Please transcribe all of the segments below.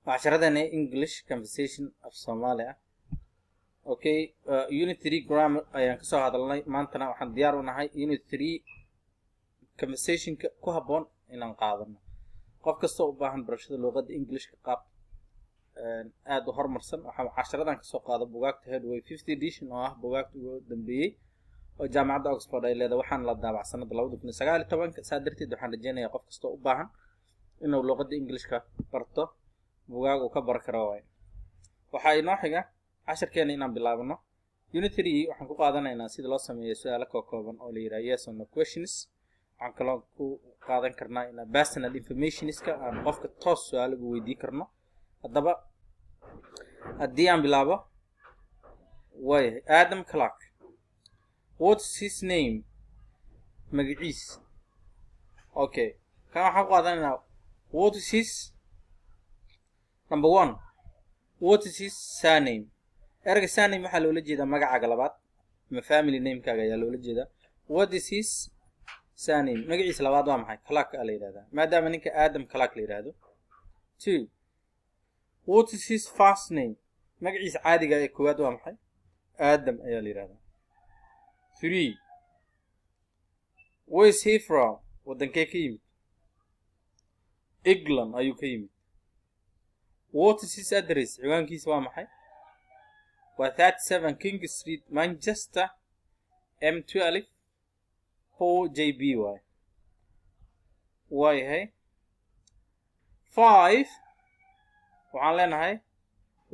عشرة English conversation of Somalia. Okay, unit 3 grammar ayaan kasoo hadalnay maantana waxaan diyaar u nahay unit 3 conversation ku haboon inaan qaadano qof kasta u baahan barashada luqadda Englishka qaab aad u horumarsan waxaan casharadan kasoo qaado buugaagta Headway 50 edition oo ah buugaagta ugu dambeeyay oo jaamacadda Oxford ay leedahay waxaan la daabacay sanadda 2019 saa darteed waxaan rajeynayaa qof kasta u baahan inuu luqadda Englishka barto buugaag uu ka bar karo way waxa inoo xiga عشركين إنام بلابنا unit 3 waxaan ku qaadanaynaa sida loo sameeyo su'aalo kooban oo la yiraahdo yes or no questions waxaan kaloo ku qaadan karnaa in personal informationska aan qofka toos su'aalo ugu weydiin karno hadaba haddii aan bilaabo way Adam Clark what's his name magaciis okay kan waxaan ku qaadanaynaa what is his number 1 what is his surname erga surname waxa loo jeedaa magacaaga labaad ma family name kaaga ayaa loo jeedaa what is his surname magaciisa labaad waa maxay Clark la yiraahdaa maadaama ninka Adam Clark la yiraahdo 2 what is his first name magaciisa caadiga ee koowaad waa maxay Adam ayaa la yiraahdaa 3 where is he from wadankee ka yimid England ayuu ka yimid what is his address ciwaankiisa waa maxay و37 King Street Manchester M12 4JB واي هي 5 waxaan leenahay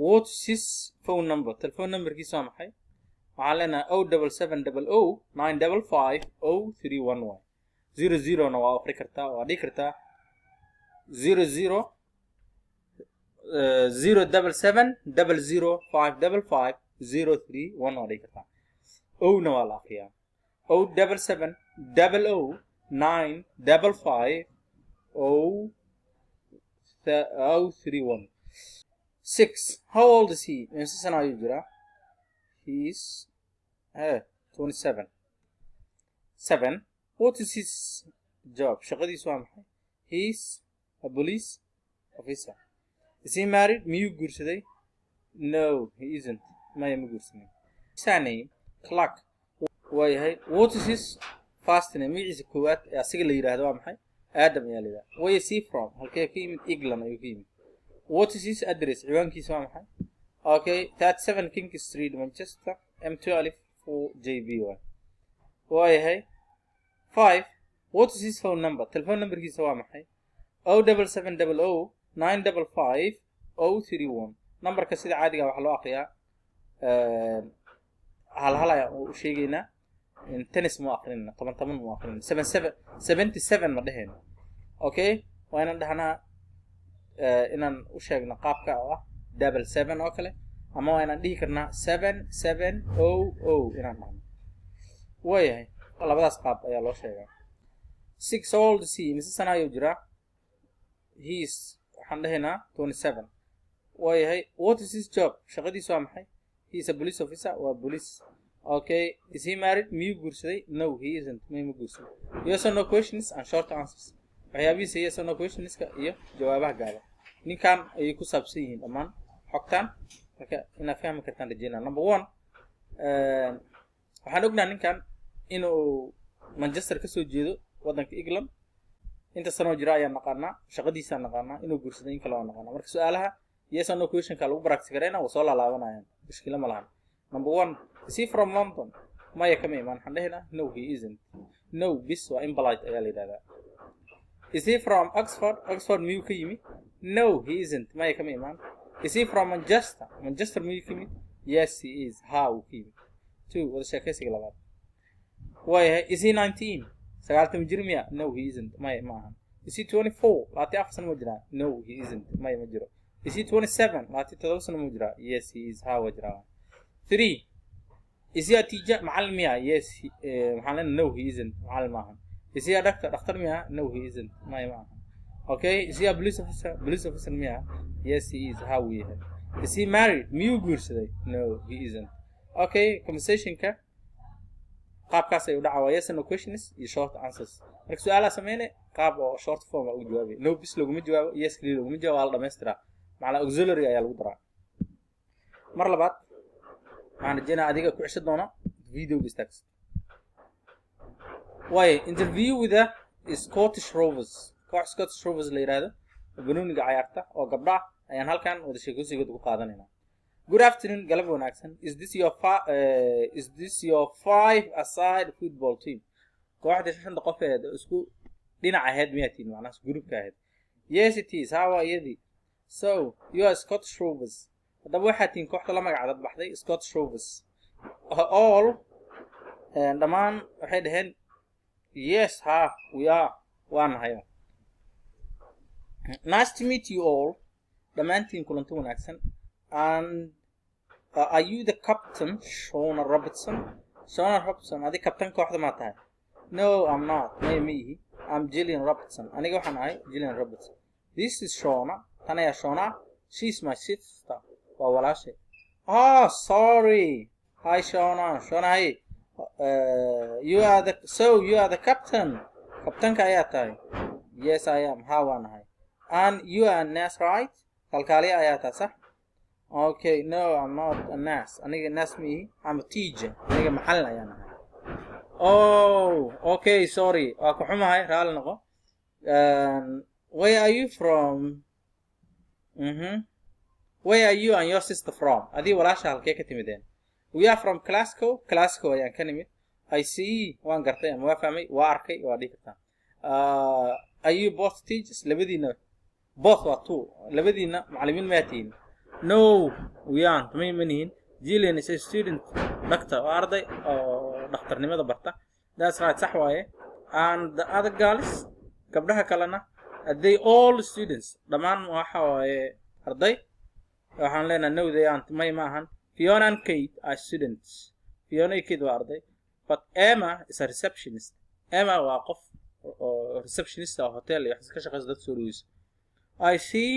what is his phone number telephone number kiisa waa maxay waxaan leenahay 07700955031 00 na waa akhri kartaa waa dhigi kartaa 00 07700555031 odhi kartaa owna waa la akhriyaa 07700955031 6 how old is he insa sana ayuu jiraa he is 27 7 what is his job shaqadiisu waa maxay he is a police officer Is he married? Miyuu guursaday? No, he isn't. Maya ma guursanin. Surname Clark. Waayahay. What is his first name? Magaciisa koowaad ee asiga la yiraahdo waa maxay? Adam ayaa la yiraahdaa. Where is he from? Halkee ka yimid? England ayuu ka yimid. What is his address? ciwaankiisa waa maxay? Okay, 37 King Street, Manchester, M12 4JB. Waayahay. 5. What is his phone number? Telephone numberkiisa waa maxay? 07700 955-031 numberka sida caadiga waxa loo akhriyaa hal ayaan u sheegaynaa in tennis mu akhrinna 10 mu akhrinna 77 ma dhahayno okay waa inaan dhahnaa inaan u sheegno qaabka oo ah 77 oo kale ama waa inaan dhihi karnaa 7700 inaan dhahno waayahay labadaas qaab ayaa loo sheegaa 6 old c mise sana ayuu jiraa he is waxaan dhahaynaa 27 waayahay what is his job shaqadiisu waa maxay he is a police officer waa police okay is he married miyuu guursaday no he isn't ma guursaday yes or no questions and short answers waxyaabihiisa yes or no questionska iyo jawaabaha gaaban ninkan ayay ku saabsan yihiin dhammaan xogtaan marka inaad fahmi kartaan rajeynaa number 1 waxaan ognahay ninkan inuu Manchester ka soo jeedo wadanka England inta sano jira ayaan naqaanaa shaqadiisa naqaanaa inuu guursaday in kale oo naqaanaa marka su'aalaha yes or no question ka lagu practice gareena waa soo laalaabanayaan mushkil ma lahan number 1 is he from London maya kama iman waxaan dhahaynaa no he isn't no bis waa impolite ayaa la yiraahdaa is he from Oxford miyuu ka yimid no he isn't maya kama iman is he from Manchester miyuu ka yimid yes he is how ka yimid 2 wada sheekaysiga labaad waayahay is he 19 sagaaltan jir miya no he isn't maya ma ahan is he 24 laati afsan ma jiraa no he isn't maya ma jiro is he 27 laati 7 sano ma jiraa yes he is how wajra 3 is he a teacher macallin miya yes waxaan leenahay no he isn't macallin ma ahan is he a doctor miya no he isn't maya ma ahan okay is he a police officer miya yes he is how we have is he married miyuu guursaday no he isn't okay conversation ka qaabkaas ay u dhacaa yes and no questions iyo short answers marka su'aalaha sameeyay qaab oo short form ugu jawaabay no bis laguma jawaabo yes kaliya laguma jawaabo la dhameystiraa macna auxiliary ayaa lagu daraa mar labaad waxaan rajaynayaa adiga ku ceshan doona videoga istaagsa way interview with the Scottish Rovers koox Scottish Rovers la yiraahdo banooniga ciyaarta oo gabdha ayaan halkan wada sheekooyinka ku qaadanaynaa good afternoon galab wanaagsan is this your five-a-side football team kooxda shanta qof ee isku dhinac ahayd miyaatiin macnaha groupka ahayd yes it is how are you so you are Scottish Rovers hadaba waxaa tiin kooxda la magacaad baxday Scottish Rovers all dhamaan waxay dhaheen yes we are waan hayo nice to meet you all dhamaantiin kulanti wanaagsan and are you the captain Shona Robertson adi captain kooxda ma tahay no I'm not me I'm Gillian Robertson aniga waxaan ahay Gillian Robertson this is Shona tanaya Shona she's my sister waa walaashay sorry hi Shona hi you are the captain ayaa tahay yes I am how am I and you are a nurse right kalkaaliya ayaa tahay sax okay no I'm not a nurse aniga nurse me I'm a teacher aniga macallin ayaan ahay okay sorry waa ku xumahay raali noqo where are you from where are you and your sister from adii walaasha halkee ka timideen we are from Glasgow ayaan ka nimid I see waan gartay ama waa fahmay waa arkay waa dhigi kartaa are you both teachers labadiina both waa two labadiina macallimiin ma tihiin no we aren't manihin Gillian is a student doctor oo arday oo dhakhtarnimada barta that's right sax waaye and the other girls gabdhaha kalena they all students dhamaan waxa waaye arday waxaan leenahay no they aren't ma ahan Fiona and Kate are students Fiona iyo Kate waa arday but Emma is a receptionist Emma waa qof receptionist oo hotel iyo ka shaqeysa dad soo ruus I see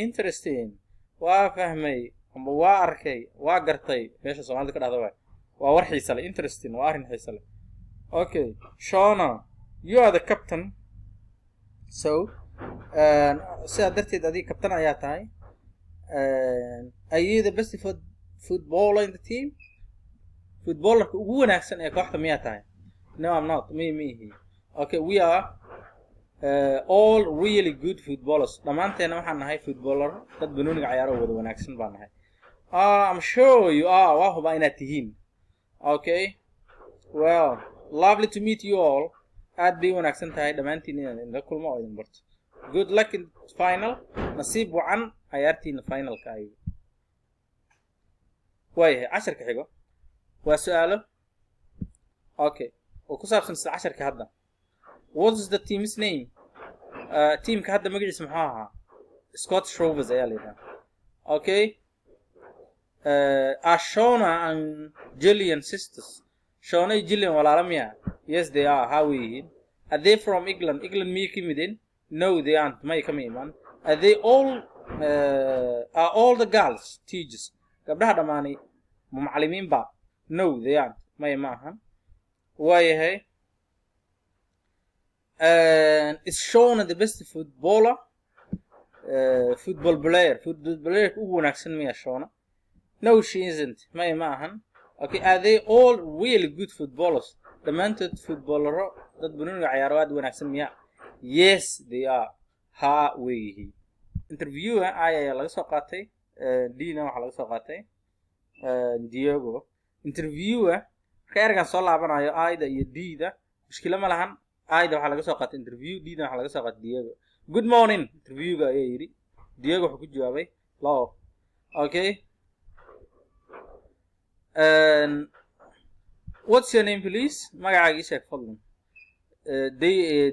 interesting waa fahmay ama waa arkay waa gartay meesha Soomaalida ka dhahdo waa war xiiso leh interesting waa arin xiiso leh okay Shona you are the captain so sidaa darteed adii captain ayaa tahay are you the best footballer in the team footballerka ugu wanaagsan ee kooxda miyaa tahay no I'm not me okay we are all really good footballers dhamaanteena waxaan nahay footballer dad banooniga ciyaaro wada wanaagsan baan nahay I'm sure you are waa huba inaad tihiin okay well lovely to meet you all aad bay wanaagsan tahay dhamaantiin inaan la kulmo oo idin barto good luck in final nasiib wacan ciyaartiina finalka ay waayahay casharka xigo waa su'aalo okay oo ku saabsan casharka hadda what is the team's name teamka hadda magaciisa maxaa ahaa Scottish Rovers ayaa la yiraahdaa okay are Shona and Gillian sisters Shona iyo Gillian walaalo miya yes they are how we are they from England miya ka mideen no they aren't may ka iman are they are all the girls teachers gabdhaha dhamaanay macallimiin ba no they aren't may ma ahan waayahay is Shona the best football player ugu wanaagsan miya Shona no she isn't may ma ahan okay are they all really good footballers dhamaantood footballero dad banooniga ciyaaro aad wanaagsan miya yes they are weeyihi interviewer ayaa laga soo qaatay Dina waxa laga soo qaatay Diego interviewer khayragan soo laabanayo ayda iyo Dida mushkilo ma lahan ayda waxa laga soo qaatay interview Dina waxa laga soo qaatay Diego good morning interviewga ayaa yiri Diego wuxuu ku jawaabay law okay what's your name please magacaaga sheeg fadlan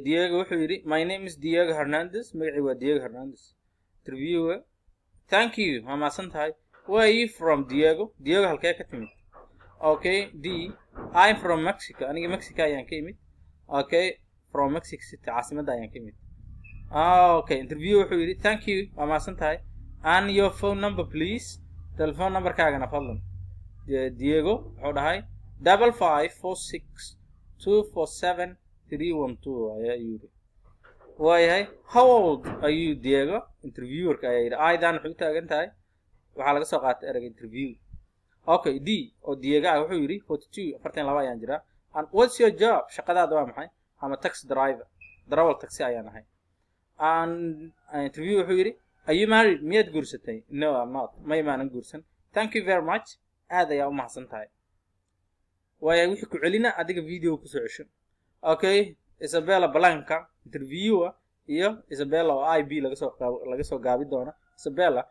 Diego wuxuu yiri my name is Diego Hernandez magacaygu waa Diego Hernandez interviewer thank you ma santahay where are you from Diego halkee ka timid okay I'm from Mexico aniga Mexico ayaan ka imid okay from Mexico City caasimadda ayaan ka imid okay interviewer wuxuu yiri thank you ma santahay and your phone number please telephone numberkaagana fadlan Diego wuxuu dhahay 5546247312 ayaa yiri waayahay how old are you Diego interviewerka ayaa yidhi aydan waxay u taagan tahay waxaa laga soo qaatay ereyga interview okay D oo Diego ah wuxuu yidhi 42 42 ayaan jiraa and what's your job shaqadaada waa maxay I'm a taxi driver darawal taxi ayaan ahay and interview wuxuu yidhi are you married miyaad guursatay no I'm not may maanan guursan thank you very much aad ayaa u mahadsan tahay waayahay wixii ku celina adiga video ku soo cesho okay Isabella Blanca interviewer iyo Isabella oo IB laga soo gaabi doona Isabella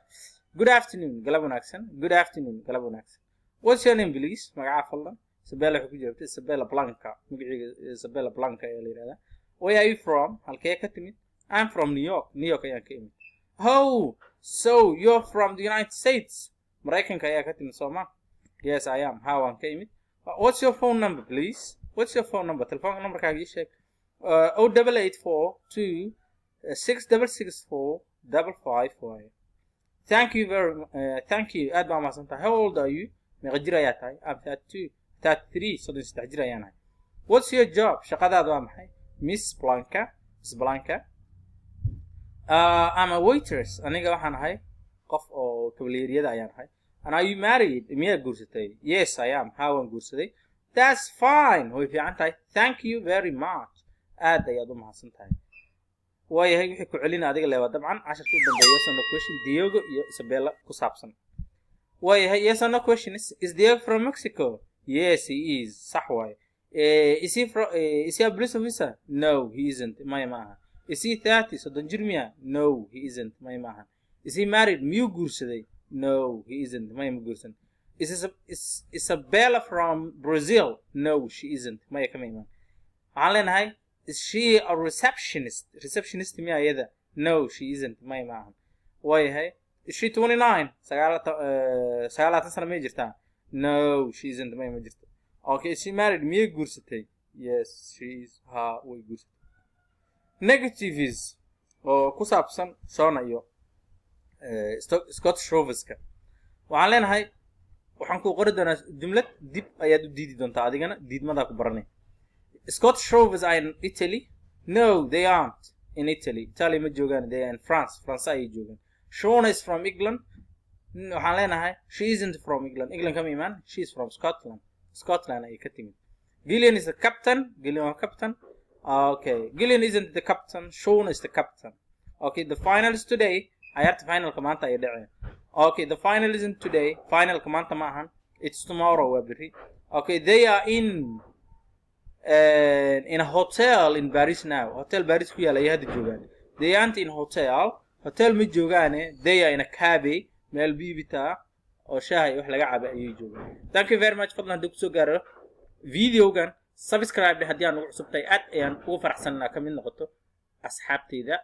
good afternoon galab wanaagsan good afternoon galab wanaagsan what's your name please magaca fadlan Isabella waxay ku jawaabtay Isabella Blanca magaciisa Isabella Blanca ayaa la yiraahdaa where are you from halkee ka timid I'm from New York ayaan ka imid oh so you're from the United States Mareykanka ayaa ka timid Soomaa yes I am how aan ka imid what's your phone number please what's your phone number telephone numberkaaga ii sheeg 0884 6664 55 thank you thank you aad baa mahadsantahay how old are you meeqa jir ayaa tahay I'm 33 33 jir ayaan ahay what's your job shaqadaada waa maxay Miss Blanca I'm a waitress aniga waxaan ahay qof oo kabalyeeriyada ayaan ahay and are you married miyaad guursatay yes I am how aan guursaday that's fine way fiican tahay thank you very much aad ayaad u mahadsan tahay waayahay wixii ku celina adiga leewa dabcan casharka u dambeeya yes or no question Diego iyo Isabella ku saabsan waayahay yes or no question is Diego from Mexico yes he is sax waay is he a police officer no he isn't maya maaha is he 30 soddon jir miya no he isn't maya maaha is he married miyuu guursaday no he isn't maya ma guursan is Isabella from Brazil no she isn't maya kama imaan waxaan leenahay is she a receptionist miya iyada no she isn't maya maahan waayahay is she 29 sagaalatan sano miyay jirtaa no she isn't maya ma jirto okay is she married miyay guursatay yes she is ha way guursatay negatives oo ku saabsan Shona iyo Scott Shroveska waxaan leenahay waxaan ku qori doonaa jumlad dib ayaad u diidi doontaa adigana diidmada ku baranay Scott Shroves are in Italy no they aren't in Italy ma joogaan they are in France ay joogaan Shona is from England waxaan leenahay she isn't from England kama imaan she is from Scotland ay ka timid Gillian is the captain okay Gillian isn't the captain Shona is the captain okay the final is today ayarta finalka maanta ay dhaceen okay the final isn't today finalka maanta ma ahan it's tomorrow waa berri okay they are in a hotel in Paris now hotel Paris ku yaala ay hadda joogaan they aren't in hotel ma joogaane they are in a cafe meel biibita oo shaaha wax laga cabo ayay joogaan thank you very much fadlan haddii kusoo gaaro videogan subscribe haddii aan ugu cusubtahay aad ayaan ugu faraxsanahay ka mid noqoto asxaabtayda